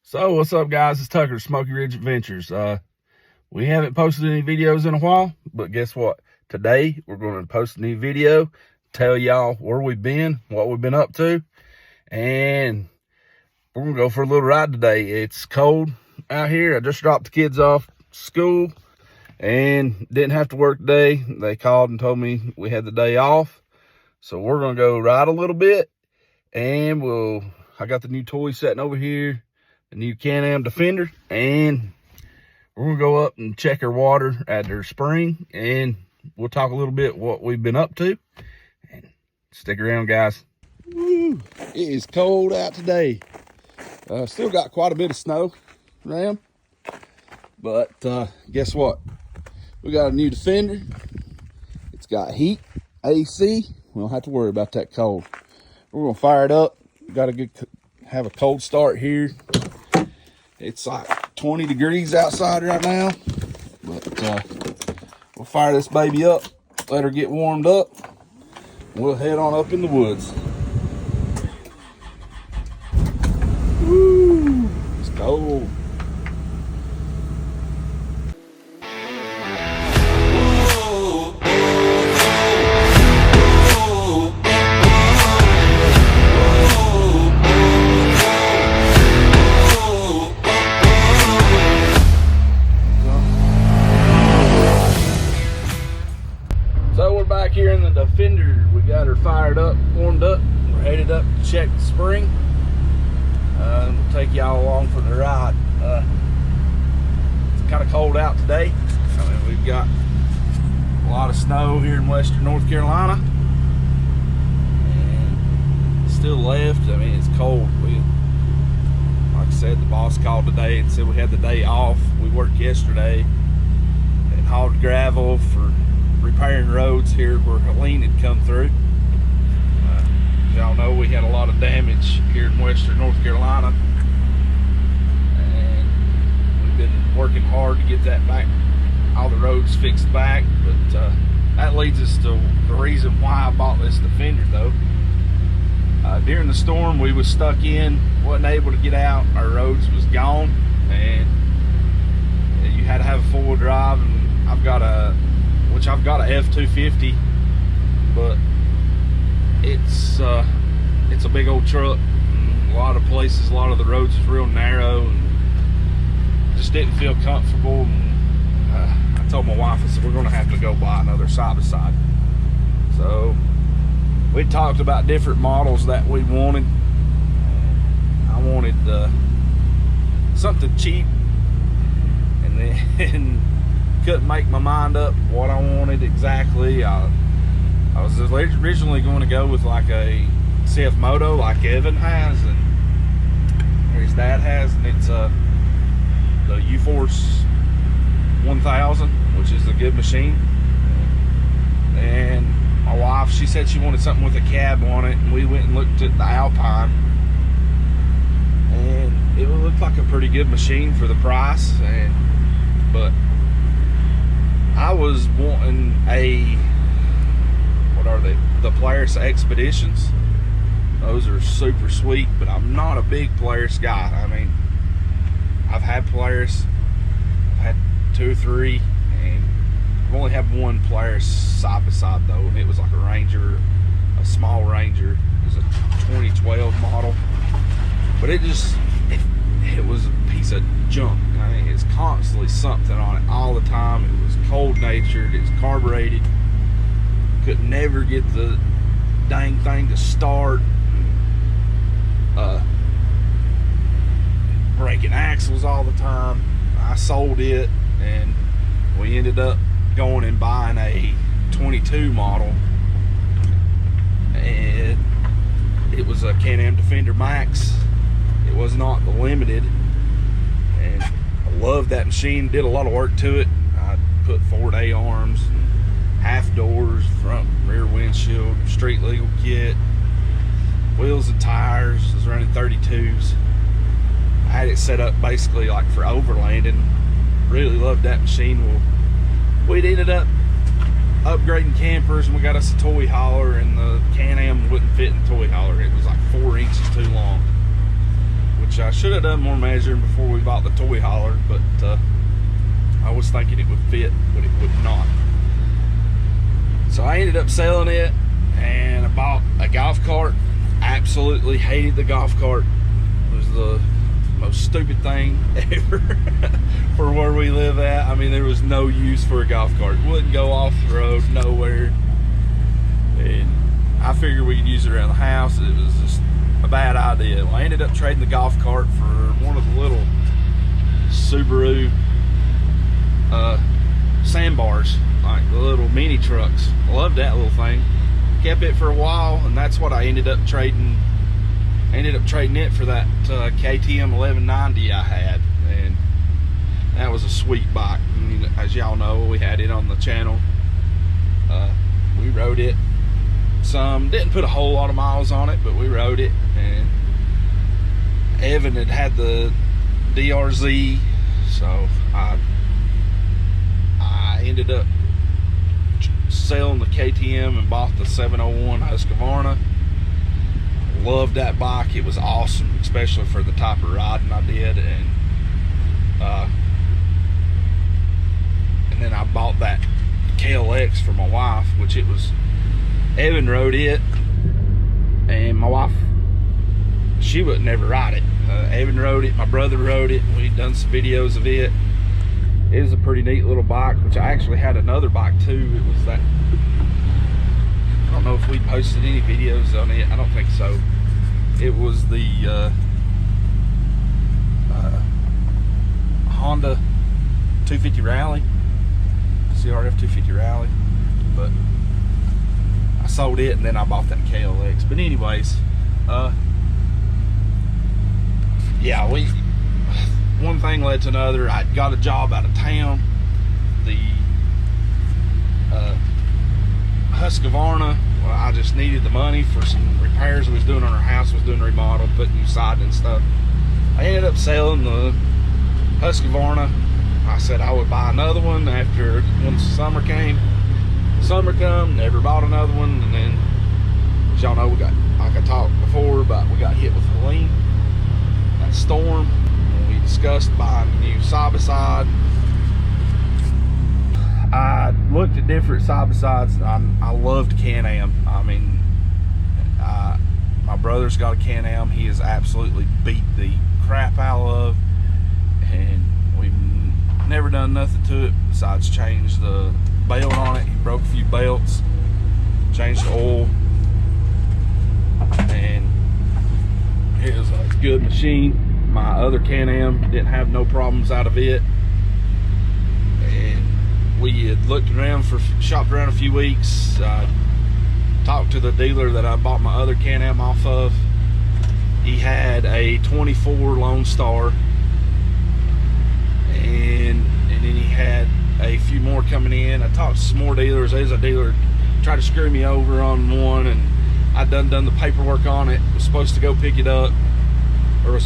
So what's up, guys? It's Tucker, Smoky Ridge Adventures. We haven't posted any videos in a while, but guess what? Today we're going to post a new video, tell y'all where we've been, what we've been up to, and we're gonna go for a little ride today. It's cold out here. I just dropped the kids off school and didn't have to work today. They called and told me we had the day off, so we're gonna go ride a little bit, and I got the new toy sitting over here, the new Can-Am Defender, and we're gonna go up and check her water at their spring, and we'll talk a little bit what we've been up to. And stick around, guys. Woo, it is cold out today. Still got quite a bit of snow around, but guess what? We got a new Defender. It's got heat, AC. We don't have to worry about that cold. We're gonna fire it up. Got to have a cold start here. It's like 20 degrees outside right now, but we'll fire this baby up, let her get warmed up. We'll head on up in the woods. Woo, it's cold. So we're back here in the Defender. We got her fired up, warmed up. We're headed up to check the spring. We'll take y'all along for the ride. It's kind of cold out today. I mean, we've got a lot of snow here in western North Carolina, and it's still left. I mean, it's cold. Like I said, the boss called today and said we had the day off. We worked yesterday and hauled gravel for repairing roads here where Helene had come through. As y'all know, we had a lot of damage here in western North Carolina, and we've been working hard to get that back, all the roads fixed back. But that leads us to the reason why I bought this Defender, though. During the storm, we was stuck in, wasn't able to get out. Our roads was gone, and you had to have a four-wheel drive. And I've got a F-250, but it's a big old truck. A lot of places, a lot of the roads is real narrow, and just didn't feel comfortable. And I told my wife, I said, we're gonna have to go buy another side-by-side. So we talked about different models that we wanted. I wanted something cheap, and then couldn't make my mind up what I wanted exactly. I was originally going to go with like a CF Moto like Evan has, and his dad has, and it's the U-Force 1000, which is a good machine. And my wife, she said she wanted something with a cab on it, and we went and looked at the Alpine, and it looked like a pretty good machine for the price. But I was wanting what are they? The Polaris Expeditions. Those are super sweet, but I'm not a big Polaris guy. I mean, I've had Polaris, I've had 2 or 3, and I've only had one Polaris side by side though, and it was like a Ranger, a small Ranger. It was a 2012 model, but it was a piece of junk. I mean, it's constantly something on it all the time. It was cold natured, it was carbureted, could never get the dang thing to start. Breaking axles all the time. I sold it, and we ended up going and buying a 22 model, and it was a Can-Am Defender Max. It was not the Limited, and I loved that machine. Did a lot of work to it. I put Ford A arms, half doors, front rear windshield, street legal kit, wheels and tires. I was running 32s. I had it set up basically like for overlanding. Really loved that machine. Well, we'd ended up upgrading campers, and we got us a toy hauler, and the Can-Am wouldn't fit in the toy hauler. It was like 4 inches too long, which which I should have done more measuring before we bought the toy hauler, but I was thinking it would fit, but it would not. So I ended up selling it, and I bought a golf cart. Absolutely hated the golf cart. It was the most stupid thing ever for where we live at. I mean, there was no use for a golf cart. It wouldn't go off the road nowhere, and I figured we could use it around the house. It was just a bad idea. Well, I ended up trading the golf cart for one of the little Subaru sandbars, like the little mini trucks. I loved that little thing. Kept it for a while, and that's what I ended up trading. I ended up trading it for that KTM 1190 I had, and that was a sweet bike. I mean, as y'all know, we had it on the channel. We rode it some, didn't put a whole lot of miles on it, but we rode it. And Evan had the DRZ, so I ended up selling the KTM and bought the 701 Husqvarna. Loved that bike. It was awesome, especially for the type of riding I did. And then I bought that KLX for my wife, which it was, Evan rode it, and my wife, she would never ride it. Evan rode it, my brother rode it, we'd done some videos of it. It was a pretty neat little bike, which I actually had another bike too. It was that, I don't know if we posted any videos on it, I don't think so. It was the Honda 250 Rally, CRF 250 Rally, but I sold it and then I bought that KLX. But anyways, yeah, one thing led to another. I got a job out of town. The Husqvarna, well, I just needed the money for some repairs we was doing on our house. Was doing a remodel, putting new siding and stuff. I ended up selling the Husqvarna. I said I would buy another one after once summer came. Summer come, never bought another one, and then, as y'all know, we got, like I talked before about, we got hit with Helene, that storm, and we discussed buying a new side-by-side. I looked at different side-by-sides. I loved Can-Am. I mean, my brother's got a Can-Am. He has absolutely beat the crap out of, and we've never done nothing to it besides change the belt on it. He broke a few belts, changed the oil, and it was a good machine. My other Can-Am didn't have no problems out of it, and we had looked around shopped around a few weeks. Talked to the dealer that I bought my other Can-Am off of. He had a 24 Lonestar, and then he had a few more coming in. I talked to some more dealers. There's a dealer tried to screw me over on one, and I'd done the paperwork on it. Was supposed to go pick it up, or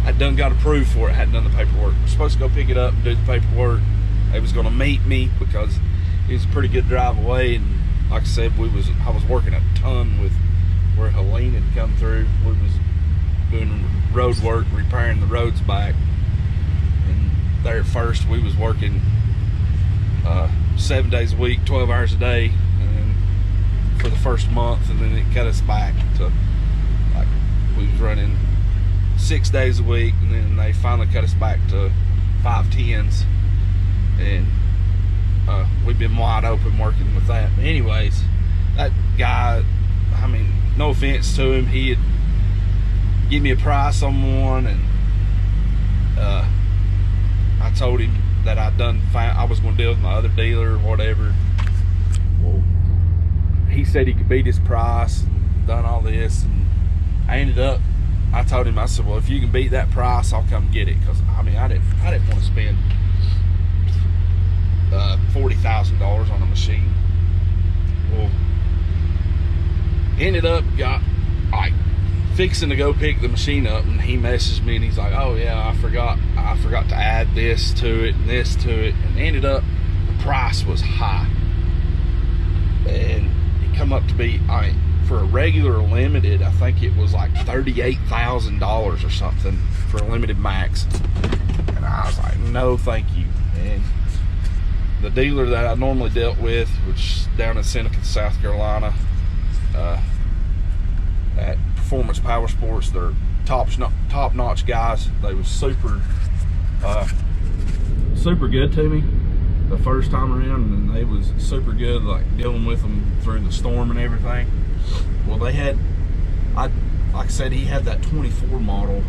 I'd got approved for it. Hadn't done the paperwork. Was supposed to go pick it up and do the paperwork. They was going to meet me because it was a pretty good drive away, and like I said, I was working a ton with where Helene had come through. We was doing road work, repairing the roads back, and there at first we was working 7 days a week, 12 hours a day, and then for the first month, and then it cut us back to, like, we was running 6 days a week, and then they finally cut us back to 5/10s, and we've been wide open working with that. But anyways, that guy, I mean, no offense to him, he had give me a price on one, and I told him that I was going to deal with my other dealer or whatever. Well, he said he could beat his price, done all this, and I told him, I said, well, if you can beat that price, I'll come get it, because I mean, I didn't want to spend $40,000 on a machine. Well, ended up fixing to go pick the machine up, and he messaged me and he's like, oh yeah, I forgot to add this to it and this to it, and ended up the price was high, and it come up to be, for a regular limited, I think it was like $38,000 or something for a limited max. And I was like, no thank you. And the dealer that I normally dealt with, which is down in Seneca, South Carolina, at Performance Power Sports, they're top-notch guys. They was super good to me the first time around, and they was super good, like dealing with them through the storm and everything. Well, they had, like I said, he had that 24 model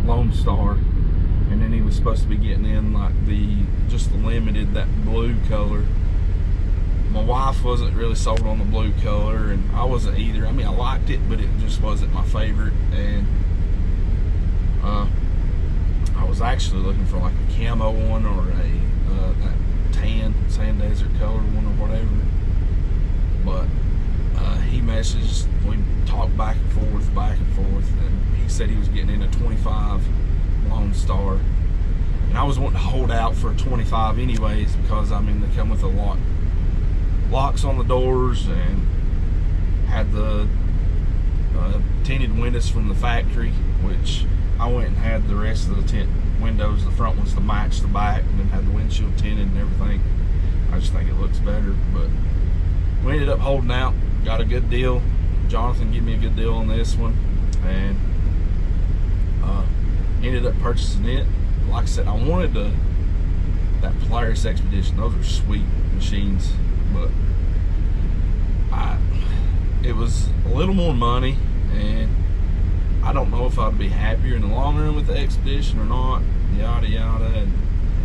Lonestar, and then he was supposed to be getting in like just the limited, that blue color. My wife wasn't really sold on the blue color, and I wasn't either. I mean, I liked it, but it just wasn't my favorite. And I was actually looking for like a camo one, or that tan sand desert color one, or whatever. But he messaged, we talked back and forth, and he said he was getting in a 25 Lonestar, and I was wanting to hold out for a 25 anyways, because I mean, they come with a locks on the doors, and had the tinted windows from the factory, which I went and had the rest of the tint windows, the front ones to match the back, and then had the windshield tinted and everything. I just think it looks better. But we ended up holding out, got a good deal. Jonathan gave me a good deal on this one, and ended up purchasing it. Like I said, I wanted that Polaris Expedition. Those are sweet machines, but it was a little more money, and I don't know if I'd be happier in the long run with the Expedition or not, yada yada. And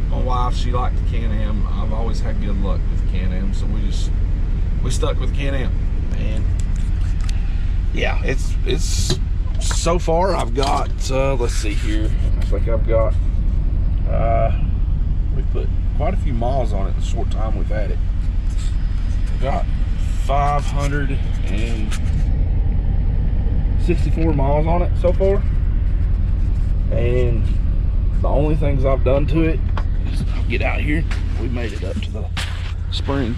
my wife, she liked the Can-Am. I've always had good luck with Can-Am, so we stuck with Can-Am. And yeah, it's so far I've got let's see here, I think I've got we put quite a few miles on it in the short time we've had it. I've got 564 miles on it so far, and the only things I've done to it is, I'll get out here, we made it up to the spring.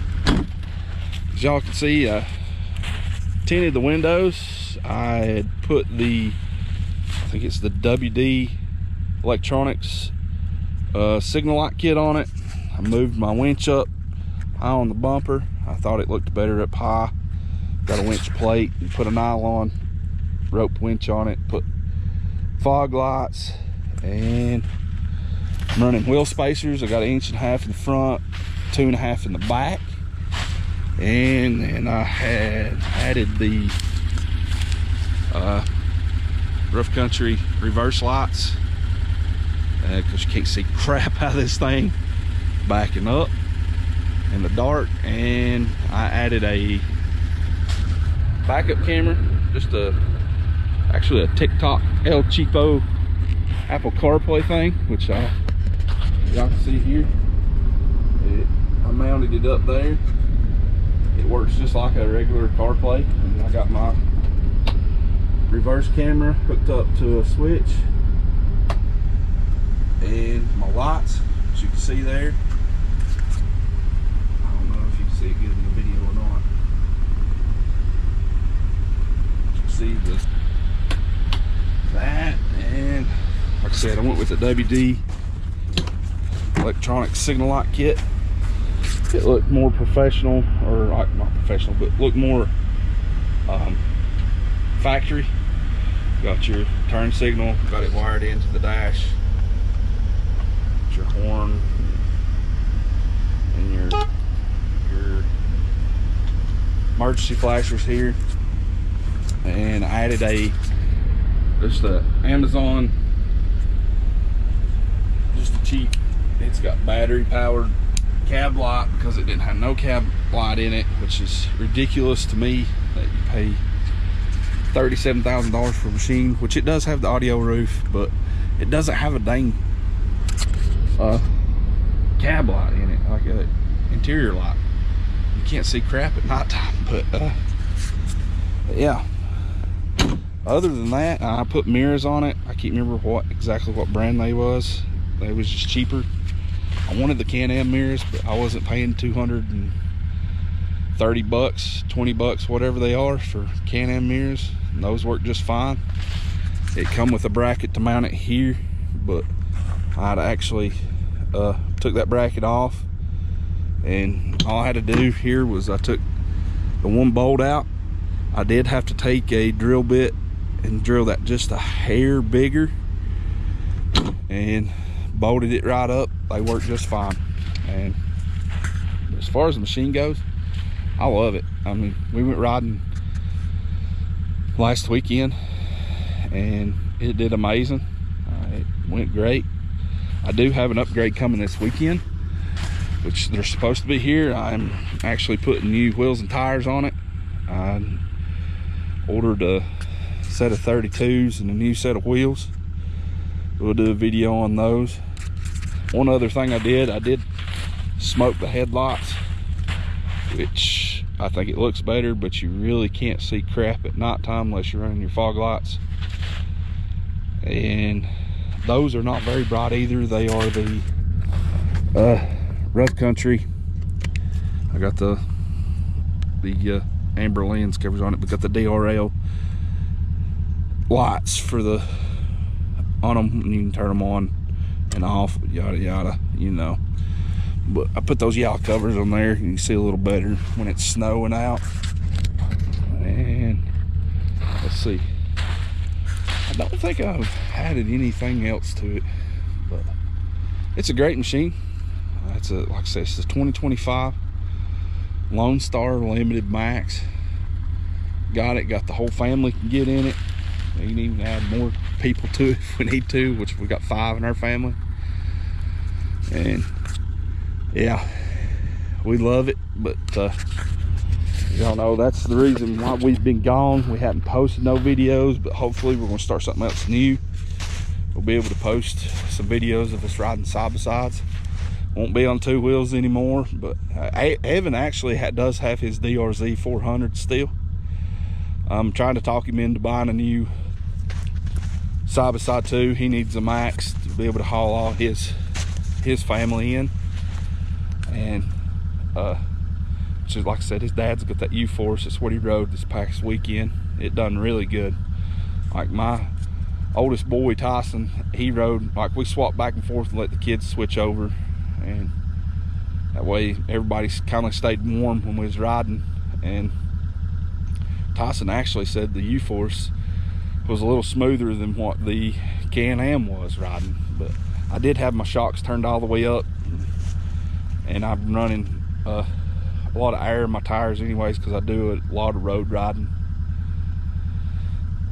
As y'all can see, tinted the windows. I had put I think it's the WD Electronics signal light kit on it. I moved my winch up high on the bumper. I thought it looked better up high. Got a winch plate and put a nylon rope winch on it. Put fog lights, and I'm running wheel spacers. I got 1.5 inches in the front, 2.5 in the back, and then I had added the rough country reverse lights, because you can't see crap out of this thing backing up in the dark. And I added a backup camera, just actually a TikTok El Cheapo Apple CarPlay thing, which y'all can see here. I mounted it up there. It works just like a regular CarPlay, and I got my reverse camera hooked up to a switch, and my lights, as you can see there. I don't know if you can see it good in the video or not. You can see that, and like I said, I went with the WD electronic signal light kit. It looked more professional, or like not professional, but looked more factory. Got your turn signal, got it wired into the dash. Got your horn and your emergency flashers here. And I added just a Amazon, just a cheap, it's got battery powered cab light, because it didn't have no cab light in it, which is ridiculous to me that you pay $37,000 for a machine, which it does have the audio roof, but it doesn't have a dang cab light in it, like an interior light. You can't see crap at nighttime. But yeah, other than that, I put mirrors on it. I can't remember exactly what brand they was. They was just cheaper. I wanted the Can-Am mirrors, but I wasn't paying $230, $20, whatever they are for Can-Am mirrors. And those work just fine. It come with a bracket to mount it here, but I'd actually took that bracket off, and all I had to do here was I took the one bolt out. I did have to take a drill bit and drill that just a hair bigger and bolted it right up. They work just fine. And as far as the machine goes, I love it. I mean, we went riding last weekend and it did amazing. It went great. I do have an upgrade coming this weekend, which they're supposed to be here. I'm actually putting new wheels and tires on it. I ordered a set of 32s and a new set of wheels. We'll do a video on those. One other thing I did smoke the headlights, which I think it looks better, but you really can't see crap at nighttime unless you're running your fog lights. And those are not very bright either. They are the rough country. I got the amber lens covers on it, but got the DRL lights for the on them, and you can turn them on and off, yada yada, you know. But I put those yellow covers on there, and you can see a little better when it's snowing out. And let's see, I don't think I've added anything else to it, but it's a great machine. It's a, like I said, it's a 2025 Lonestar Limited Max. Got the whole family can get in it. We can even add more people to it if we need to, which we've got 5 in our family. And yeah, we love it. But y'all know that's the reason why we've been gone. We haven't posted no videos, but hopefully we're going to start something else new. We'll be able to post some videos of us riding side by sides. Won't be on 2 wheels anymore, but Evan actually does have his DRZ 400 still. I'm trying to talk him into buying a new side by side too. He needs a max to be able to haul all his family in. And just like I said, his dad's got that U-Force. That's what he rode this past weekend. It done really good. Like my oldest boy Tyson, he rode, like we swapped back and forth and let the kids switch over, and that way everybody kind of stayed warm when we was riding. And Tyson actually said the U-Force was a little smoother than what the Can-Am was riding. But I did have my shocks turned all the way up, and I'm running a lot of air in my tires anyways, because I do a lot of road riding.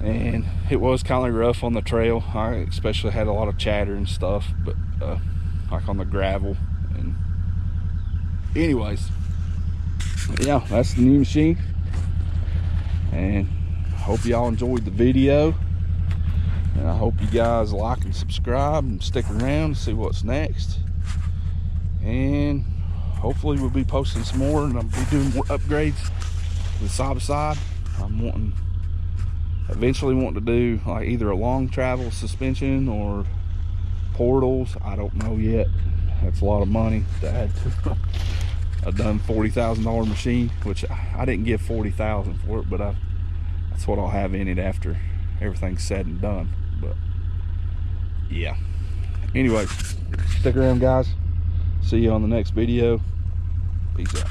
And it was kind of rough on the trail. I especially had a lot of chatter and stuff, but like on the gravel. And anyways, yeah, that's the new machine. And hope y'all enjoyed the video, and I hope you guys like and subscribe and stick around to see what's next. And hopefully we'll be posting some more, and I'll be doing more upgrades with side by side. I'm eventually wanting to do like either a long travel suspension or portals. I don't know yet. That's a lot of money to add to a done $40,000 machine, which I didn't give $40,000 for it, but that's what I'll have in it after everything's said and done. But yeah, anyway, stick around guys. See you on the next video. Peace out.